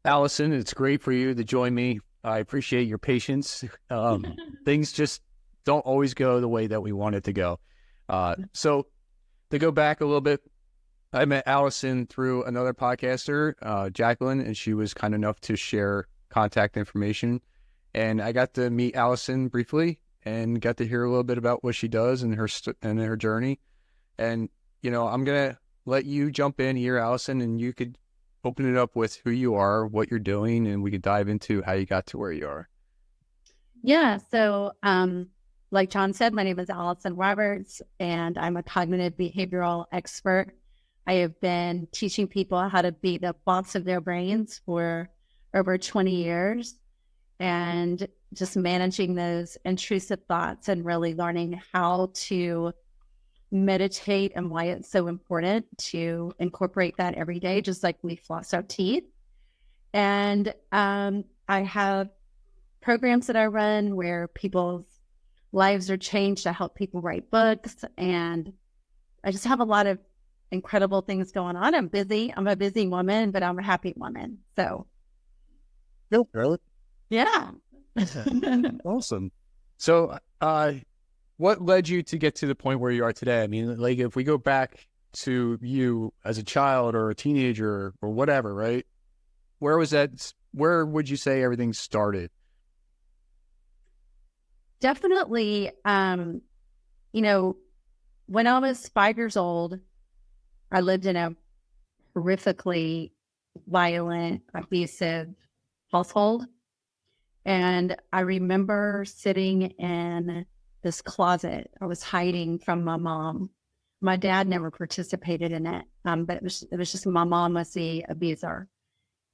Allyson, it's great for you to join me. I appreciate your patience. Things just don't always go the way that we want it to go. So to go back a little bit, I met Allyson through another podcaster, Jacqueline, and she was kind enough to share contact information. And I got to meet Allyson briefly and got to hear a little bit about what she does and her journey. And I'm gonna let you jump in here, Allyson, and you could open it up with who you are, what you're doing, and we could dive into how you got to where you are. Yeah. So, like John said, my name is Allyson Roberts, and I'm a cognitive behavioral expert. I have been teaching people how to be the boss of their brains for over 20 years and just managing those intrusive thoughts and really learning how to meditate and why it's so important to incorporate that every day, just like we floss our teeth. And I have programs that I run where people's lives are changed to help people write books. And I just have a lot of incredible things going on. I'm busy. I'm a busy woman, but I'm a happy woman. So, No, really? yeah. Awesome. So, what led you to get to the point where you are today? I mean, like if we go back to you as a child or a teenager or whatever, right? Where was that? Where would you say everything started? Definitely, you know, when I was 5 years old, I lived in a horrifically violent, abusive household. And I remember sitting in this closet. I was hiding from my mom. My dad never participated in it, but it was just my mom was the abuser.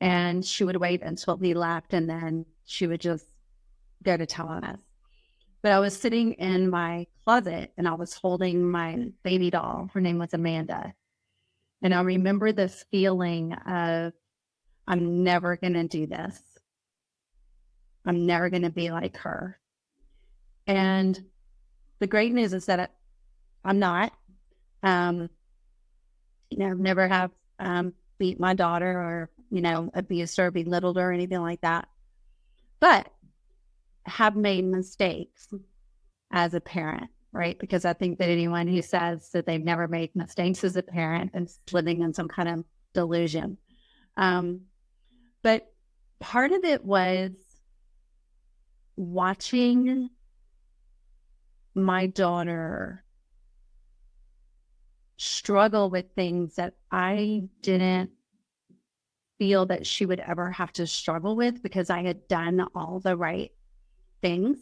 And she would wait until we left, and then she would just go to tell on us. But I was sitting in my closet and I was holding my baby doll. Her name was Amanda. And I remember the feeling of, I'm never going to do this. I'm never going to be like her. And the great news is that I'm not. Never have beat my daughter or, abused her, belittled her, or anything like that. But have made mistakes as a parent, right? Because I think that anyone who says that they've never made mistakes as a parent is living in some kind of delusion. But part of it was watching my daughter struggle with things that I didn't feel that she would ever have to struggle with because I had done all the right things.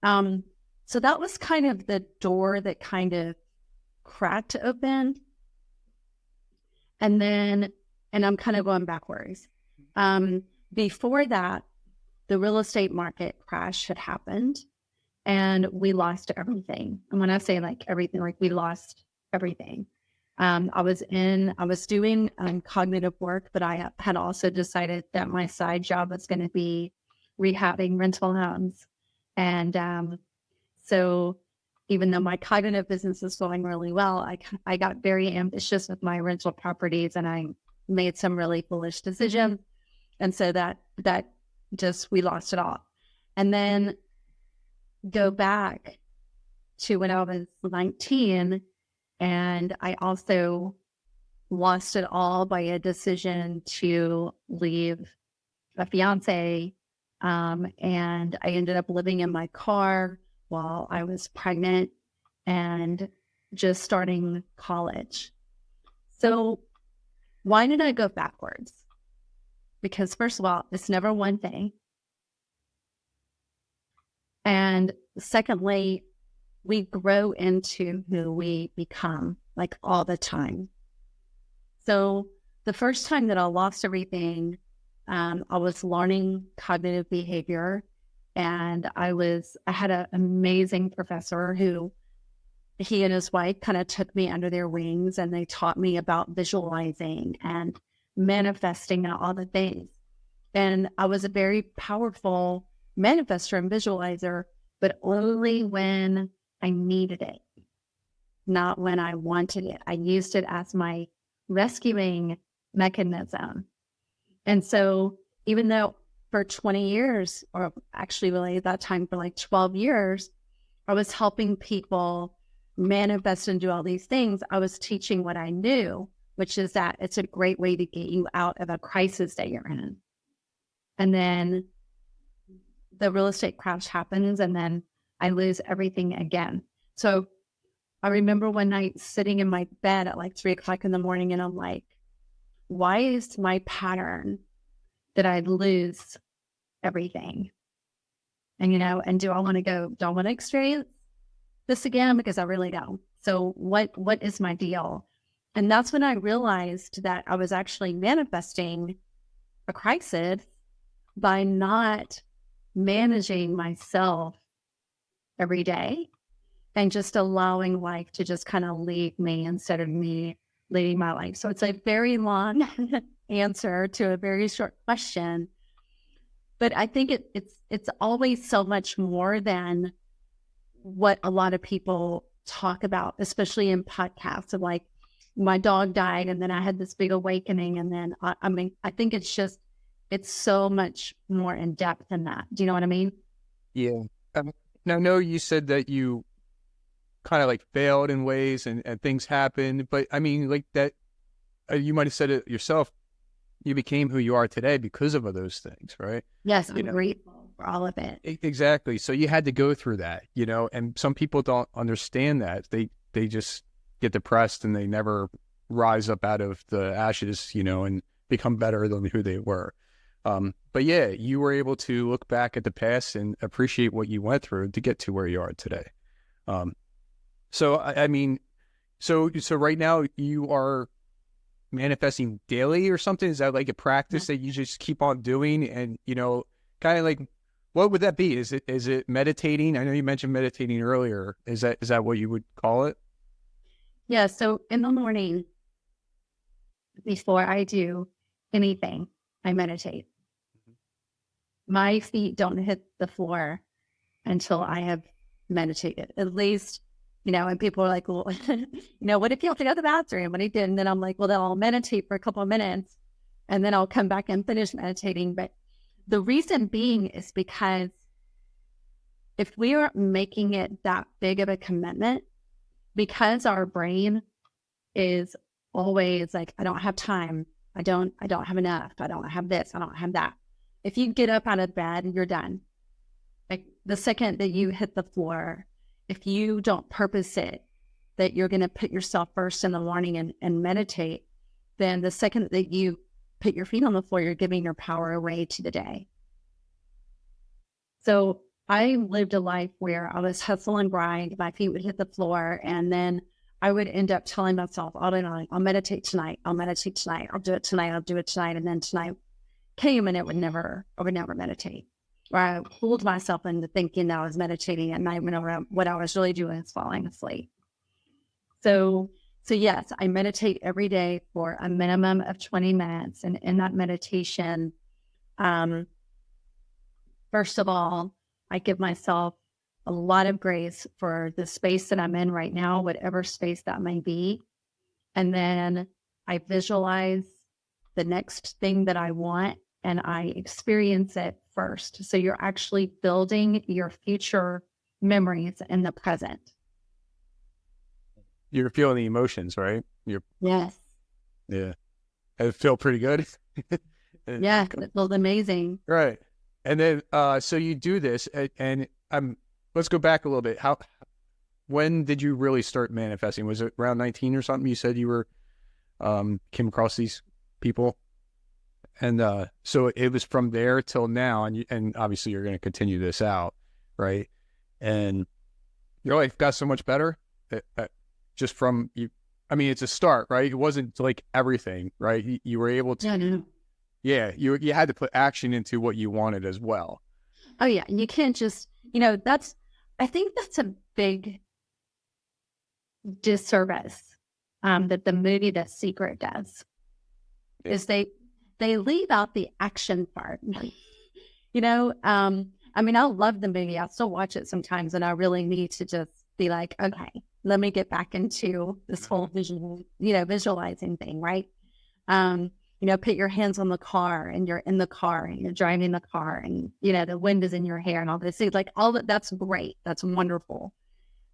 So that was kind of the door that kind of cracked open. And I'm kind of going backwards. Before that, the real estate market crash had happened and we lost everything. And when I say like everything, like we lost everything. I was doing cognitive work, but I had also decided that my side job was going to be rehabbing rental homes. And so even though my cognitive business is going really well, I got very ambitious with my rental properties and I made some really foolish decisions. And so that just, we lost it all. And then go back to when I was 19 and I also lost it all by a decision to leave a fiance. And I ended up living in my car while I was pregnant and just starting college. So why did I go backwards? Because first of all, it's never one thing. And secondly, we grow into who we become like all the time. So the first time that I lost everything, I was learning cognitive behavior and I had an amazing professor who he and his wife kind of took me under their wings and they taught me about visualizing and manifesting and all the things. And I was a very powerful manifester and visualizer, but only when I needed it, not when I wanted it. I used it as my rescuing mechanism. And so even though for 20 years, or actually really at that time for like 12 years, I was helping people manifest and do all these things, I was teaching what I knew, which is that it's a great way to get you out of a crisis that you're in. And then the real estate crash happens, and then I lose everything again. So I remember one night sitting in my bed at like 3 o'clock in the morning, and I'm like, why is my pattern that I lose everything? And, and do I want to experience this again? Because I really don't. So what is my deal? And that's when I realized that I was actually manifesting a crisis by not managing myself every day and just allowing life to just kind of lead me instead of me leading my life. So it's a very long answer to a very short question, but I think it's always so much more than what a lot of people talk about, especially in podcasts of like, my dog died and then I had this big awakening. And then, I think it's so much more in depth than that. Do you know what I mean? Yeah. Now, I know you said that you kind of like failed in ways and things happened, but I mean, like that, you might have said it yourself, you became who you are today because of those things, right? Yes, I'm grateful for all of it. Exactly. So you had to go through that, and some people don't understand that. They just get depressed and they never rise up out of the ashes, and become better than who they were. But yeah, you were able to look back at the past and appreciate what you went through to get to where you are today. So I mean, so right now you are manifesting daily or something? Is that like a practice that you just keep on doing? And, kind of like, what would that be? Is it meditating? I know you mentioned meditating earlier. Is that what you would call it? Yeah. So in the morning, before I do anything, I meditate. My feet don't hit the floor until I have meditated, at least, and people are like, well, what if you have to go to the bathroom? What do you do? And then I'm like, well, then I'll meditate for a couple of minutes and then I'll come back and finish meditating. But the reason being is because if we are making it that big of a commitment, because our brain is always like, I don't have time. I don't have enough. I don't have this. I don't have that. If you get up out of bed, you're done. Like the second that you hit the floor, if you don't purpose it, that you're going to put yourself first in the morning and meditate, then the second that you put your feet on the floor, you're giving your power away to the day. So I lived a life where I was hustle and grind. My feet would hit the floor, and then I would end up telling myself all day long, I'll meditate tonight. I'll meditate tonight. I'll do it tonight. I'll do it tonight. And then tonight came and I would never meditate. Or I fooled myself into thinking that I was meditating at night when what I was really doing is falling asleep. So yes, I meditate every day for a minimum of 20 minutes. And in that meditation, first of all, I give myself a lot of grace for the space that I'm in right now, whatever space that may be. And then I visualize the next thing that I want and I experience it first. So you're actually building your future memories in the present. You're feeling the emotions, right? Yes. Yeah. It feel pretty good. Yeah, it feels amazing. Right. And then, so you do this and let's go back a little bit. When did you really start manifesting? Was it around 19 or something? You said you were, came across these people. And so it was from there till now, and obviously you're going to continue this out, right? And your life got so much better just from you. I mean, it's a start, right? It wasn't like everything, right? You were able to, you had to put action into what you wanted as well. Oh yeah, you can't just, I think that's a big disservice that the movie The Secret does, is they leave out the action part. I mean, I love the movie. I still watch it sometimes, and I really need to just be like, okay, let me get back into this whole visualizing thing, right? put your hands on the car and you're in the car and you're driving the car and, the wind is in your hair and all this. Like all that's great. That's wonderful.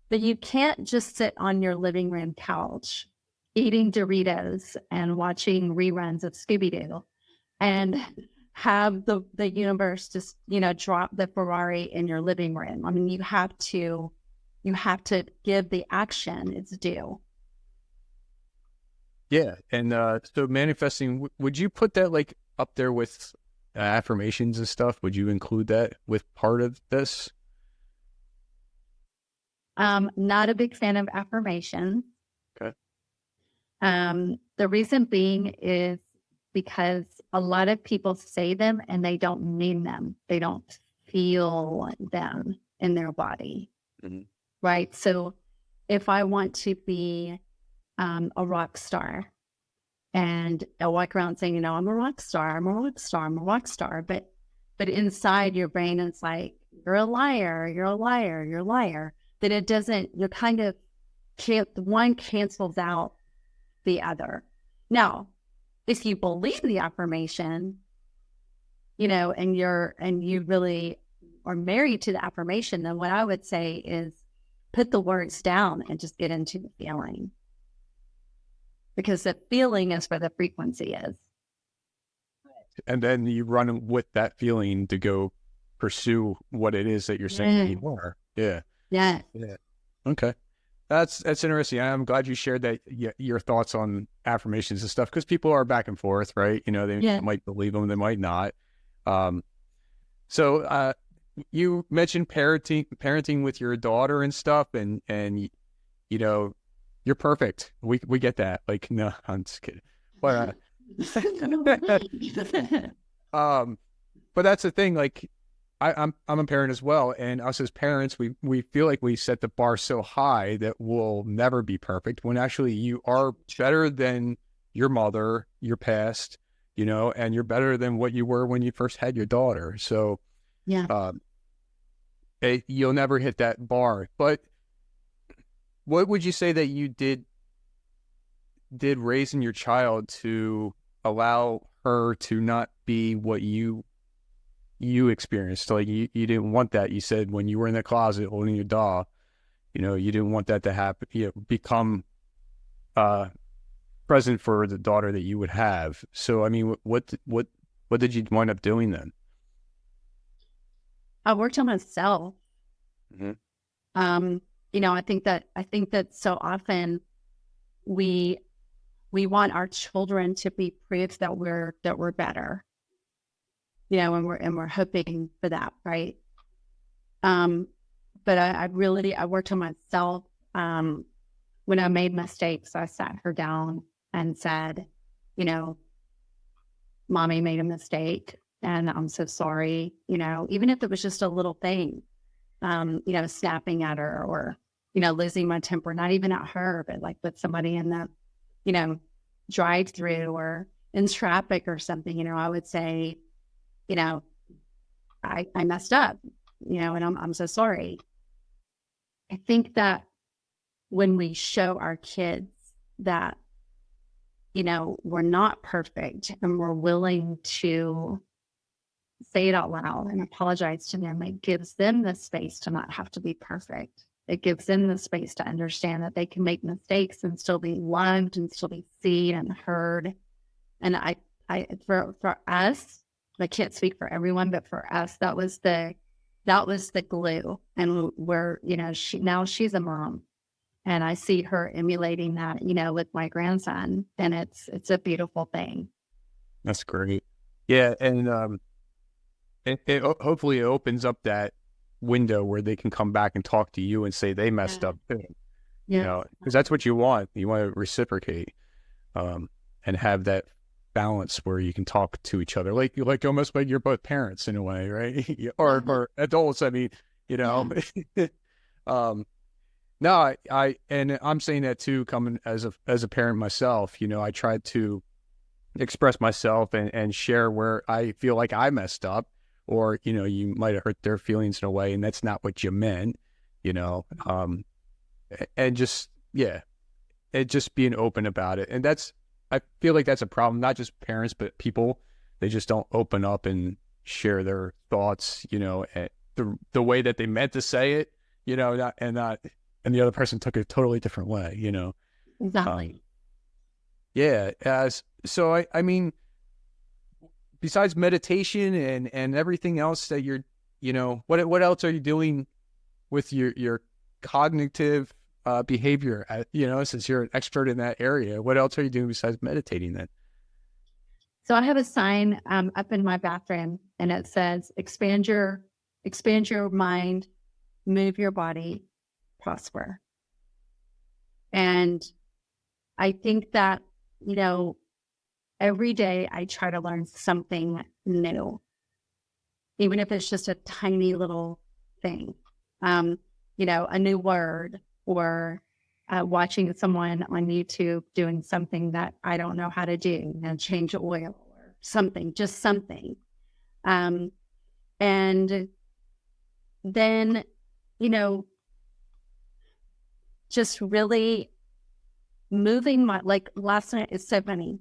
But you can't just sit on your living room couch eating Doritos and watching reruns of Scooby-Doo and have the universe just, drop the Ferrari in your living room. I mean, you have to give the action its due. Yeah. And so manifesting, would you put that like up there with affirmations and stuff? Would you include that with part of this? Not a big fan of affirmations. Okay. The reason being is because a lot of people say them and they don't mean them. They don't feel them in their body. Mm-hmm. Right. So if I want to be a rock star and I walk around saying, I'm a rock star, I'm a rock star, I'm a rock star. But inside your brain, it's like, you're a liar, you're a liar, you're a liar. That it doesn't, you're kind of, one cancels out the other. Now, if you believe the affirmation, and you really are married to the affirmation, then what I would say is put the words down and just get into the feeling. Because the feeling is where the frequency is. And then you run with that feeling to go pursue what it is that you're saying you are. Yeah. Yeah. Yeah. Okay. That's interesting. I'm glad you shared that your thoughts on affirmations and stuff, because people are back and forth, right? They might believe them, they might not. So you mentioned parenting with your daughter and stuff, and you're perfect. We get that. Like, no, I'm just kidding. But but that's the thing. Like, I'm a parent as well, and us as parents, we feel like we set the bar so high that we'll never be perfect, when actually you are better than your mother, your past, and you're better than what you were when you first had your daughter. So you'll never hit that bar. But what would you say that you did raising your child to allow her to not be what you experienced? Like, you didn't want that. You said when you were in the closet holding your doll, you didn't want that to happen, become present for the daughter that you would have. So, I mean, what did you wind up doing then? I worked on myself. Mm-hmm. I think that so often we want our children to be proof that we're better. And we're hoping for that, right? But I worked on myself. When I made mistakes, I sat her down and said, Mommy made a mistake and I'm so sorry. Even if it was just a little thing, snapping at her or, losing my temper, not even at her, but like with somebody in the, drive through or in traffic or something, I would say, I messed up, and I'm so sorry. I think that when we show our kids that, we're not perfect and we're willing to say it out loud and apologize to them, it gives them the space to not have to be perfect. It gives them the space to understand that they can make mistakes and still be loved and still be seen and heard. And for us, I can't speak for everyone, but for us, that was the glue. And we're, she's a mom, and I see her emulating that, with my grandson, and it's a beautiful thing. That's great. Yeah. And, it hopefully it opens up that window where they can come back and talk to you and say they messed up too. Because that's what you want. You want to reciprocate, and have that balance where you can talk to each other, like almost like you're both parents in a way, right? or adults. I mean, no, and I'm saying that too, coming as a parent myself. I tried to express myself and share where I feel like I messed up, or you might have hurt their feelings in a way, and that's not what you meant, and just and just being open about it. And that's I feel like that's a problem, not just parents, but people. They just don't open up and share their thoughts, the way that they meant to say it, and the other person took it a totally different way, Exactly. Yeah. So I mean, besides meditation and everything else that you're, what else are you doing with your cognitive behavior? Since you're an expert in that area, what else are you doing besides meditating then? So I have a sign up in my bathroom, and it says, expand your mind, move your body, prosper. And I think that, every day I try to learn something new, even if it's just a tiny little thing, a new word, or watching someone on YouTube doing something that I don't know how to do, change oil or something, just something. And then, just really moving like last night is so funny.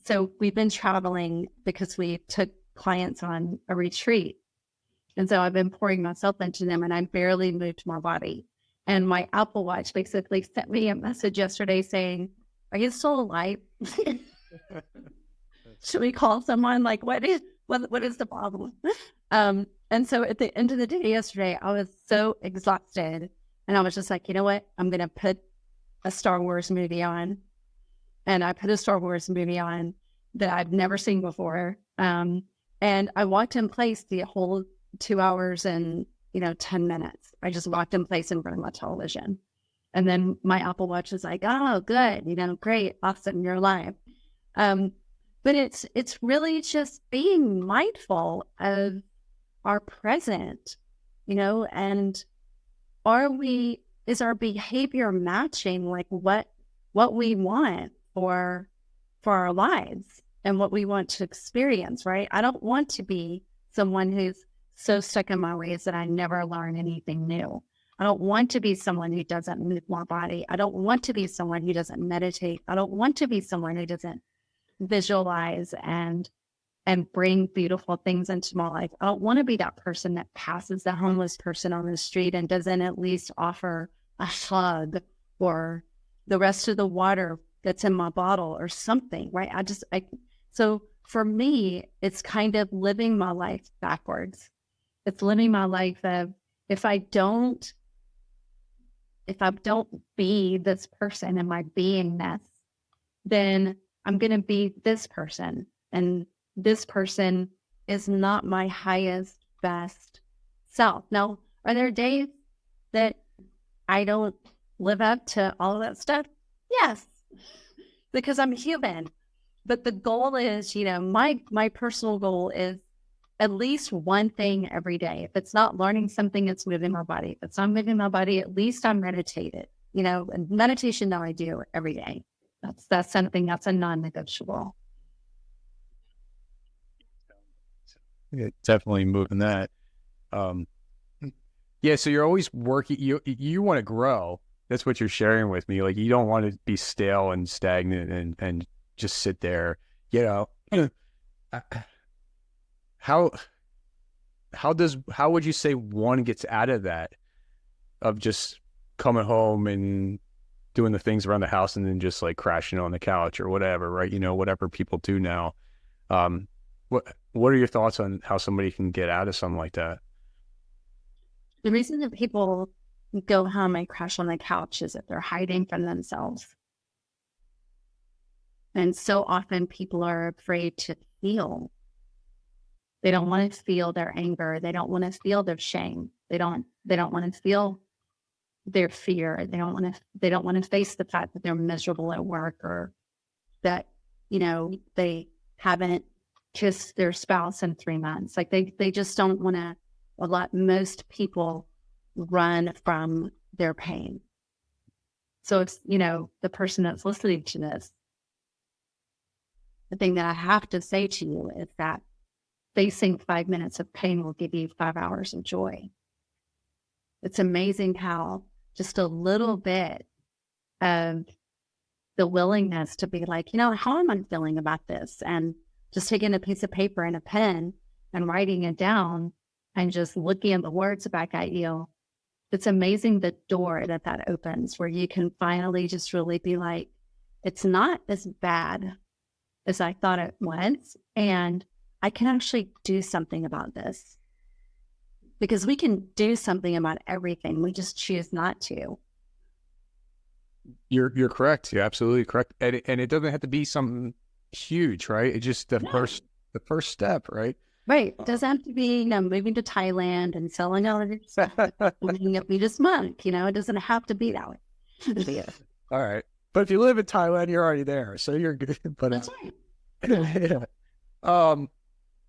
So we've been traveling because we took clients on a retreat. And so I've been pouring myself into them, and I barely moved my body. And my Apple Watch basically sent me a message yesterday saying, "Are you still alive? Should we call someone? Like, what is the problem?" And so at the end of the day yesterday, I was so exhausted, and I was just like, you know what? I'm going to put a Star Wars movie on. And I put a Star Wars movie on that I've never seen before. And I walked in place the whole 2 hours and, 10 minutes. I just walked in place in front of my television. And then my Apple Watch is like, oh, good, great, awesome, you're alive. But it's really just being mindful of our present, and is our behavior matching like what we want for our lives and what we want to experience, right? I don't want to be someone who's so stuck in my ways that I never learn anything new. I don't want to be someone who doesn't move my body. I don't want to be someone who doesn't meditate. I don't want to be someone who doesn't visualize and bring beautiful things into my life. I don't want to be that person that passes the homeless person on the street and doesn't at least offer a hug or the rest of the water that's in my bottle or something, right? So for me, it's kind of living my life backwards. It's living my life of, if I don't be this person in my beingness, then I'm going to be this person. And this person is not my highest, best self. Now, are there days that I don't live up to all of that stuff? Yes, because I'm human. But the goal is, my personal goal is at least one thing every day. If it's not learning something, it's moving my body. If it's not moving my body, at least I'm meditated. And meditation that I do every day. That's something that's a non-negotiable. Yeah, definitely moving that. Yeah, so you're always working. You want to grow. That's what you're sharing with me. Like, you don't want to be stale and stagnant and just sit there. How would you say one gets out of that, of just coming home and doing the things around the house and then just like crashing on the couch or whatever, right? Whatever people do now. What are your thoughts on how somebody can get out of something like that? The reason that people go home and crash on the couch is that they're hiding from themselves. And so often people are afraid to feel. They don't want to feel their anger. They don't want to feel their shame. They don't want to feel their fear. They don't want to face the fact that they're miserable at work, or that, they haven't kissed their spouse in 3 months. Like they just don't want to let most people run from their pain. So it's, the person that's listening to this, the thing that I have to say to you is that facing 5 minutes of pain will give you 5 hours of joy. It's amazing how just a little bit of the willingness to be like, how am I feeling about this? And just taking a piece of paper and a pen and writing it down and just looking at the words back at you. It's amazing the door that opens where you can finally just really be like, it's not as bad as I thought it was. And I can actually do something about this. Because we can do something about everything. We just choose not to. You're correct. You're absolutely correct. And it doesn't have to be something huge, right? It's just the first step, right? Right. It doesn't have to be, moving to Thailand and selling all of your stuff. Looking at me this month, it doesn't have to be that way. All right. But if you live in Thailand, you're already there. So you're good. But that's right. Yeah.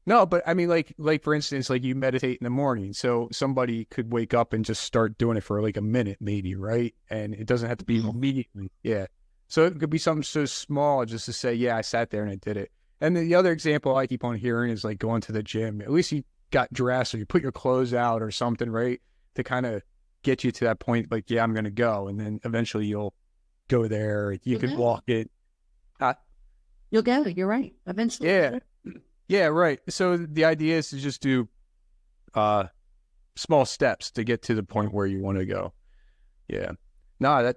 No, but I mean, like for instance, like you meditate in the morning. So somebody could wake up and just start doing it for like a minute, maybe, right? And it doesn't have to be immediately. Yeah. So it could be something so small just to say, yeah, I sat there and I did it. And the other example I keep on hearing is like going to the gym. At least you got dressed or you put your clothes out or something, right? To kind of get you to that point, like, yeah, I'm going to go. And then eventually you'll go there. You can walk it. You'll go. You're right. Eventually. Yeah. Yeah, right. So the idea is to just do small steps to get to the point where you want to go. Yeah. No,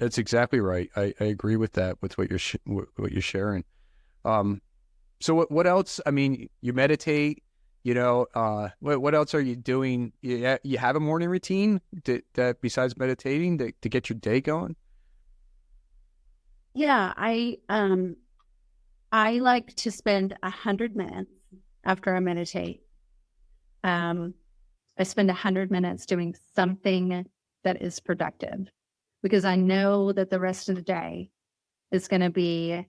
that's exactly right. I agree with that, with what you're sharing. So what else? I mean, you meditate, what else are you doing? You have a morning routine that besides meditating to get your day going? Yeah, I like to spend 100 minutes after I meditate. I spend 100 minutes doing something that is productive because I know that the rest of the day is going to be,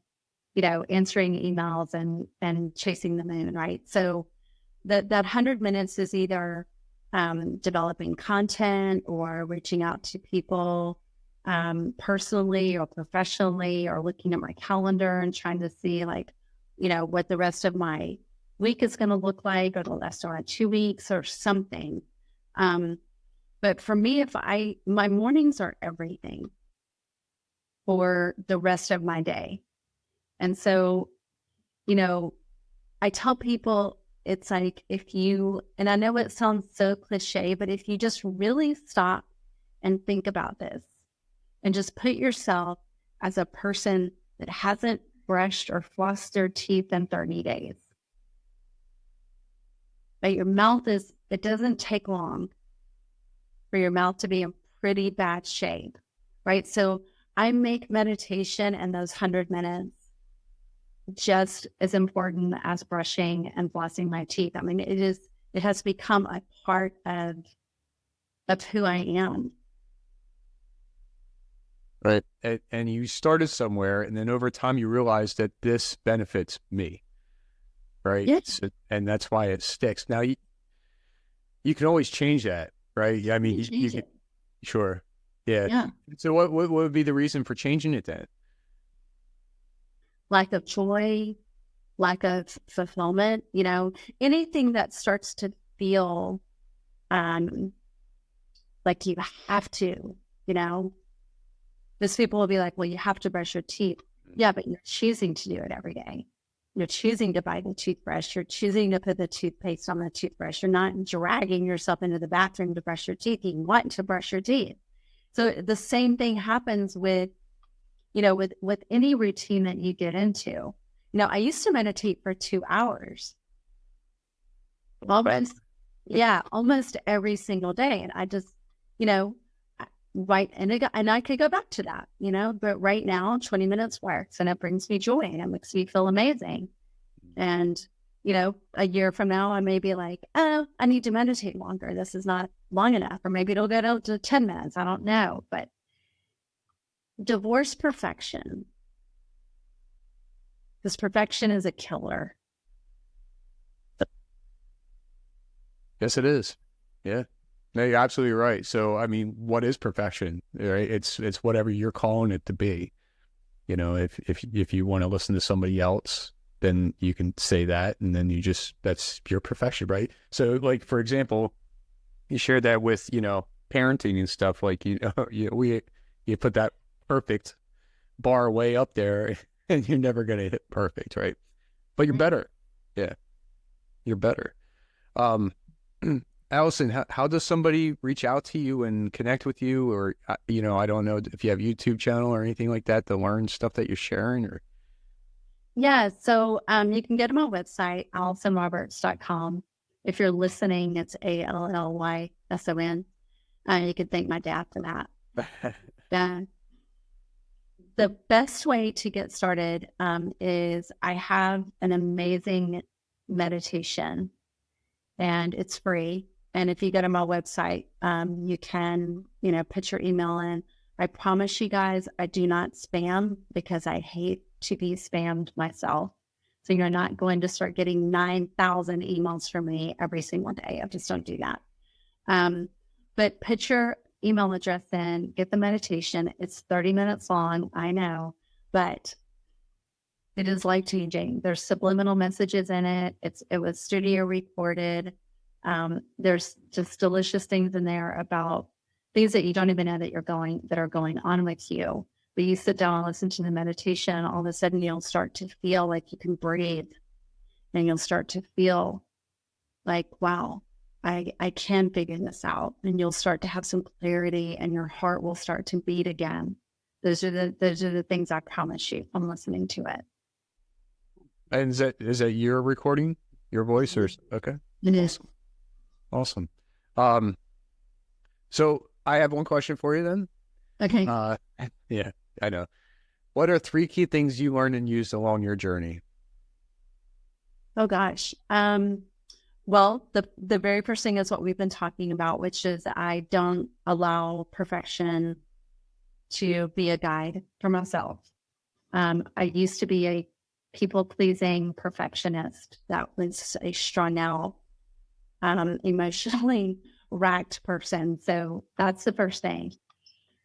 answering emails and chasing the moon, right? So that 100 minutes is either developing content or reaching out to people personally or professionally, or looking at my calendar and trying to see what the rest of my week is going to look like, or the rest of my 2 weeks or something. But for me, my mornings are everything for the rest of my day. And so, I tell people it's like, and I know it sounds so cliche, but if you just really stop and think about this, and just put yourself as a person that hasn't brushed or flossed their teeth in 30 days. But your mouth it doesn't take long for your mouth to be in pretty bad shape, right? So I make meditation and those 100 minutes just as important as brushing and flossing my teeth. I mean, it has become a part of who I am. Right. And you started somewhere, and then over time you realize that this benefits me. Right. Yes. And that's why it sticks. Now you can always change that, right? I mean, you can, sure. Yeah. Yeah. So what would be the reason for changing it then? Lack of joy, lack of fulfillment, anything that starts to feel like you have to, Those people will be like, well, you have to brush your teeth. Yeah, but you're choosing to do it every day. You're choosing to buy the toothbrush. You're choosing to put the toothpaste on the toothbrush. You're not dragging yourself into the bathroom to brush your teeth. You want to brush your teeth. So the same thing happens with any routine that you get into. I used to meditate for 2 hours. Almost every single day. And I just, right. And I could go back to that, but right now 20 minutes works and it brings me joy and it makes me feel amazing. And, a year from now, I may be like, oh, I need to meditate longer. This is not long enough. Or maybe it'll go down to 10 minutes. I don't know, but divorce perfection. Because perfection is a killer. Yes, it is. Yeah. No, you're absolutely right. So, I mean, what is perfection? Right? It's whatever you're calling it to be. If you want to listen to somebody else, then you can say that, and then that's your perfection, right? So, like for example, you shared that with parenting and stuff. Like you put that perfect bar way up there and you're never going to hit perfect, right? But you're better. Yeah, you're better. Allyson, how does somebody reach out to you and connect with you? Or, I don't know if you have YouTube channel or anything like that to learn stuff that you're sharing or. Yeah. So you can go to my website, AllysonRoberts.com. If you're listening, it's ALLYSON. You can thank my dad for that. The best way to get started is I have an amazing meditation, and it's free. And if you go to my website, you can, put your email in. I promise you guys, I do not spam because I hate to be spammed myself. So you're not going to start getting 9,000 emails from me every single day. I just don't do that. But put your email address in, get the meditation. It's 30 minutes long, I know, but it is life changing. There's subliminal messages in it. It was studio recorded. There's just delicious things in there about things that you don't even know that are going on with you. But you sit down and listen to the meditation, all of a sudden you'll start to feel like you can breathe, and you'll start to feel like, wow, I can figure this out. And you'll start to have some clarity, and your heart will start to beat again. Those are the things I promise you from listening to it. And is that your recording, your voice, or okay? It is. Awesome. So I have one question for you then. Okay. Yeah, I know. What are 3 key things you learned and used along your journey? Oh gosh. Well, the very first thing is what we've been talking about, which is I don't allow perfection to be a guide for myself. I used to be a people-pleasing perfectionist. That was a strung out, emotionally racked person. So that's the first thing.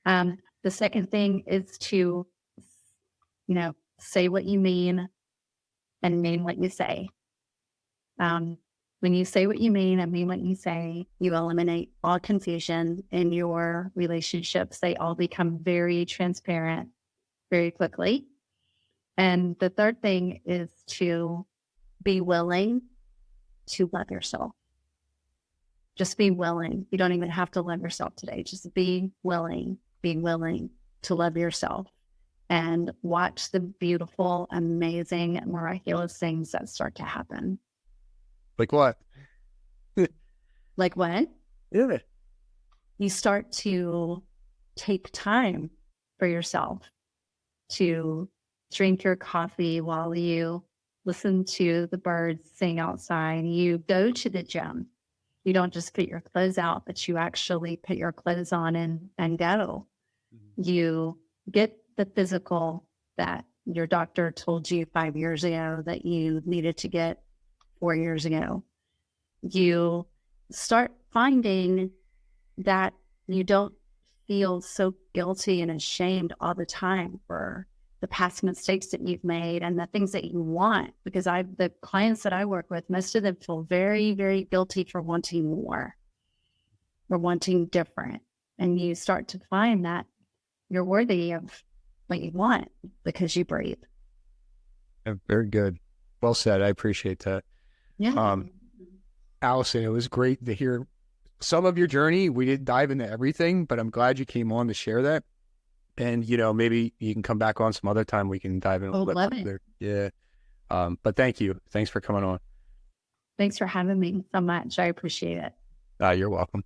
The second thing is to, say what you mean and mean what you say. When you say what you mean and mean what you say, you eliminate all confusion in your relationships. They all become very transparent very quickly. And the third thing is to be willing to love yourself. Just be willing. You don't even have to love yourself today. Just be willing to love yourself and watch the beautiful, amazing, miraculous things that start to happen. Like what? Like what? Yeah. You start to take time for yourself to drink your coffee while you listen to the birds sing outside. You go to the gym. You don't just put your clothes out, but you actually put your clothes on and go. Mm-hmm. You get the physical that your doctor told you 5 years ago that you needed to get 4 years ago. You start finding that you don't feel so guilty and ashamed all the time for the past mistakes that you've made and the things that you want. Because the clients that I work with, most of them feel very, very guilty for wanting more or wanting different. And you start to find that you're worthy of what you want because you breathe. Very good. Well said. I appreciate that. Yeah. Allyson, it was great to hear some of your journey. We didn't dive into everything, but I'm glad you came on to share that. And, maybe you can come back on some other time. We can dive in a little bit further. Yeah. But thank you. Thanks for coming on. Thanks for having me so much. I appreciate it. You're welcome.